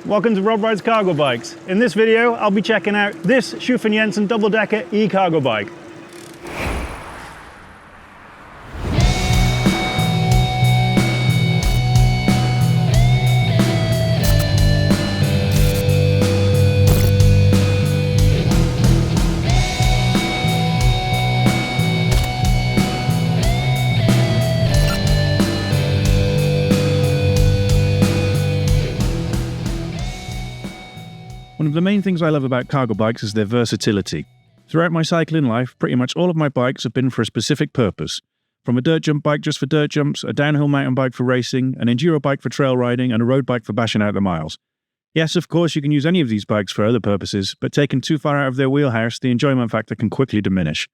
Welcome to Rob Rides Cargo Bikes. In this video, I'll be checking out this SchoofUndJensen double-decker eCargo bike. One of the main things I love about cargo bikes is their versatility. Throughout my cycling life, pretty much all of my bikes have been for a specific purpose. From a dirt jump bike just for dirt jumps, a downhill mountain bike for racing, an enduro bike for trail riding, and a road bike for bashing out the miles. Yes, of course, you can use any of these bikes for other purposes, but taken too far out of their wheelhouse, the enjoyment factor can quickly diminish.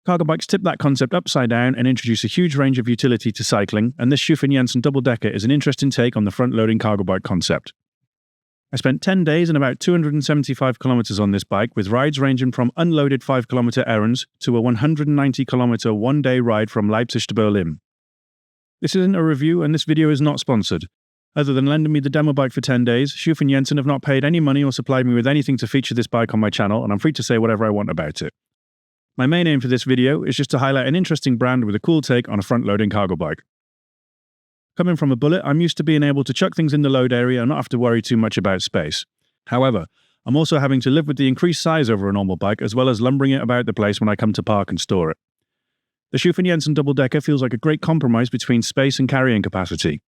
Cargo bikes tip that concept upside down and introduce a huge range of utility to cycling, and this SchoofUndJensen double-decker is an interesting take on the front-loading cargo bike concept. I spent 10 days and about 275 kilometers on this bike, with rides ranging from unloaded 5-kilometer errands to a 190-kilometer one-day ride from Leipzig to Berlin. This isn't a review, and this video is not sponsored. Other than lending me the demo bike for 10 days, SchoofUndJensen have not paid any money or supplied me with anything to feature this bike on my channel, and I'm free to say whatever I want about it. My main aim for this video is just to highlight an interesting brand with a cool take on a front-loading cargo bike. Coming from a Bullet, I'm used to being able to chuck things in the load area and not have to worry too much about space. However, I'm also having to live with the increased size over a normal bike, as well as lumbering it about the place when I come to park and store it. The SchoofUndJensen double-decker feels like a great compromise between space and carrying capacity.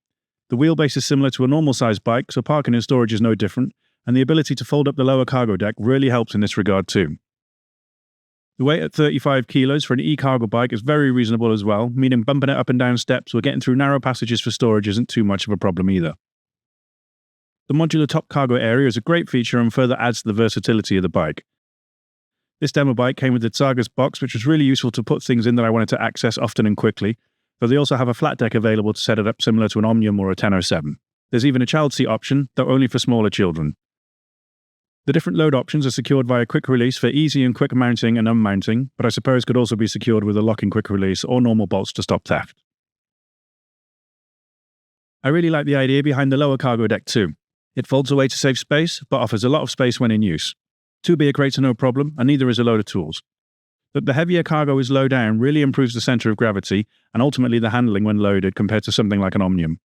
The wheelbase is similar to a normal-sized bike, so parking and storage is no different, and the ability to fold up the lower cargo deck really helps in this regard too. The weight at 35 kilos for an eCargo bike is very reasonable as well, meaning bumping it up and down steps or getting through narrow passages for storage isn't too much of a problem either. The modular top cargo area is a great feature and further adds to the versatility of the bike. This demo bike came with the Zargus box, which was really useful to put things in that I wanted to access often and quickly, though they also have a flat deck available to set it up similar to an Omnium or a 1007. There's even a child seat option, though only for smaller children. The different load options are secured via quick release for easy and quick mounting and unmounting, but I suppose could also be secured with a locking quick release or normal bolts to stop theft. I really like the idea behind the lower cargo deck too. It folds away to save space, but offers a lot of space when in use. 2 beer crates are no problem, and neither is a load of tools. That the heavier cargo is low down really improves the centre of gravity, and ultimately the handling when loaded compared to something like an Omnium.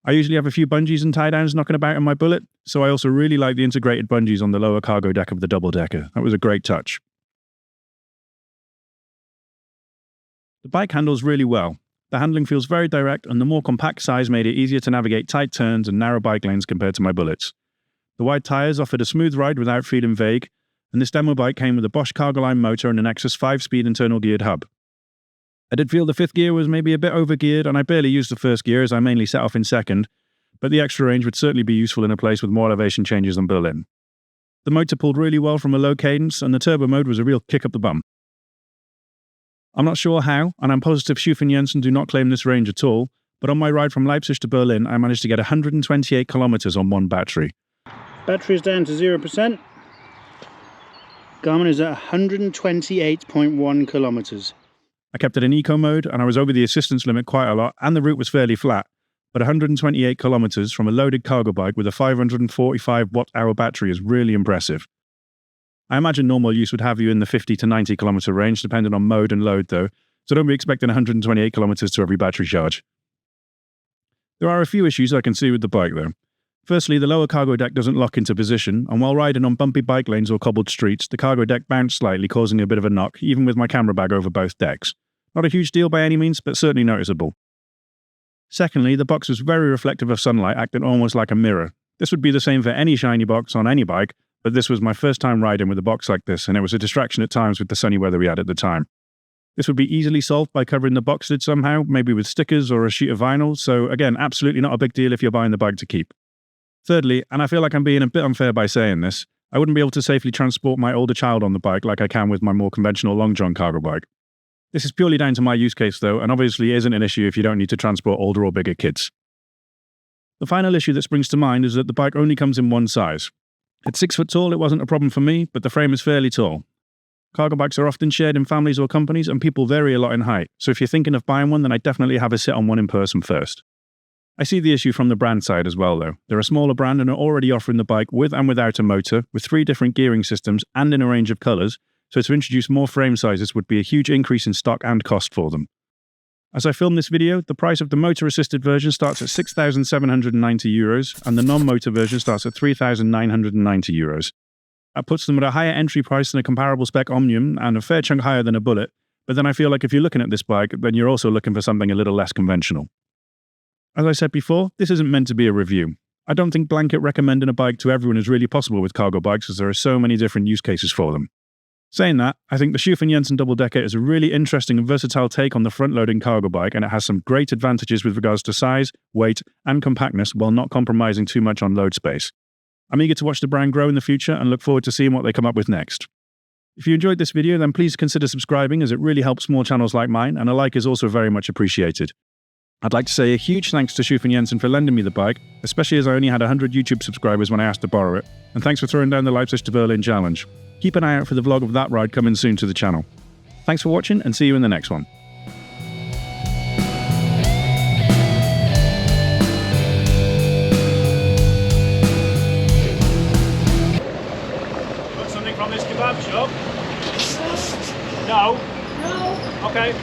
I usually have a few bungees and tie-downs knocking about in my Bullet, so I also really like the integrated bungees on the lower cargo deck of the double-decker. That was a great touch. The bike handles really well. The handling feels very direct, and the more compact size made it easier to navigate tight turns and narrow bike lanes compared to my Bullets. The wide tyres offered a smooth ride without feeling vague, and this demo bike came with a Bosch Cargoline motor and an Nexus 5-speed internal geared hub. I did feel the 5th gear was maybe a bit overgeared, and I barely used the 1st gear as I mainly set off in 2nd, but the extra range would certainly be useful in a place with more elevation changes than Berlin. The motor pulled really well from a low cadence, and the turbo mode was a real kick up the bum. I'm not sure how, and I'm positive SchoofUndJensen do not claim this range at all, but on my ride from Leipzig to Berlin, I managed to get 128 kilometers on one battery. Battery is down to 0%. Garmin is at 128.1 kilometers. I kept it in eco mode, and I was over the assistance limit quite a lot, and the route was fairly flat, but 128 kilometers from a loaded cargo bike with a 545 watt-hour battery is really impressive. I imagine normal use would have you in the 50 to 90 kilometer range, depending on mode and load though, so don't be expecting 128 kilometers to every battery charge. There are a few issues I can see with the bike though. Firstly, the lower cargo deck doesn't lock into position, and while riding on bumpy bike lanes or cobbled streets, the cargo deck bounced slightly, causing a bit of a knock, even with my camera bag over both decks. Not a huge deal by any means, but certainly noticeable. Secondly, the box was very reflective of sunlight, acting almost like a mirror. This would be the same for any shiny box on any bike, but this was my first time riding with a box like this, and it was a distraction at times with the sunny weather we had at the time. This would be easily solved by covering the box lid somehow, maybe with stickers or a sheet of vinyl, so again, absolutely not a big deal if you're buying the bike to keep. Thirdly, and I feel like I'm being a bit unfair by saying this, I wouldn't be able to safely transport my older child on the bike like I can with my more conventional long john cargo bike. This is purely down to my use case though, and obviously isn't an issue if you don't need to transport older or bigger kids. The final issue that springs to mind is that the bike only comes in one size. At 6 foot tall, it wasn't a problem for me, but the frame is fairly tall. Cargo bikes are often shared in families or companies, and people vary a lot in height, so if you're thinking of buying one, then I definitely have a sit on one in person first. I see the issue from the brand side as well though. They're a smaller brand and are already offering the bike with and without a motor, with 3 different gearing systems and in a range of colours, so to introduce more frame sizes would be a huge increase in stock and cost for them. As I film this video, the price of the motor-assisted version starts at €6,790 and the non-motor version starts at €3,990. That puts them at a higher entry price than a comparable spec Omnium and a fair chunk higher than a Bullet, but then I feel like if you're looking at this bike, then you're also looking for something a little less conventional. As I said before, this isn't meant to be a review. I don't think blanket recommending a bike to everyone is really possible with cargo bikes as there are so many different use cases for them. Saying that, I think the SchoofUndJensen Doubledekker is a really interesting and versatile take on the front-loading cargo bike, and it has some great advantages with regards to size, weight, and compactness while not compromising too much on load space. I'm eager to watch the brand grow in the future and look forward to seeing what they come up with next. If you enjoyed this video, then please consider subscribing as it really helps small channels like mine, and a like is also very much appreciated. I'd like to say a huge thanks to SchoofUndJensen for lending me the bike, especially as I only had 100 YouTube subscribers when I asked to borrow it, and thanks for throwing down the Leipzig to Berlin challenge. Keep an eye out for the vlog of that ride coming soon to the channel. Thanks for watching and see you in the next one. Want something from this kebab shop? No? No. Okay.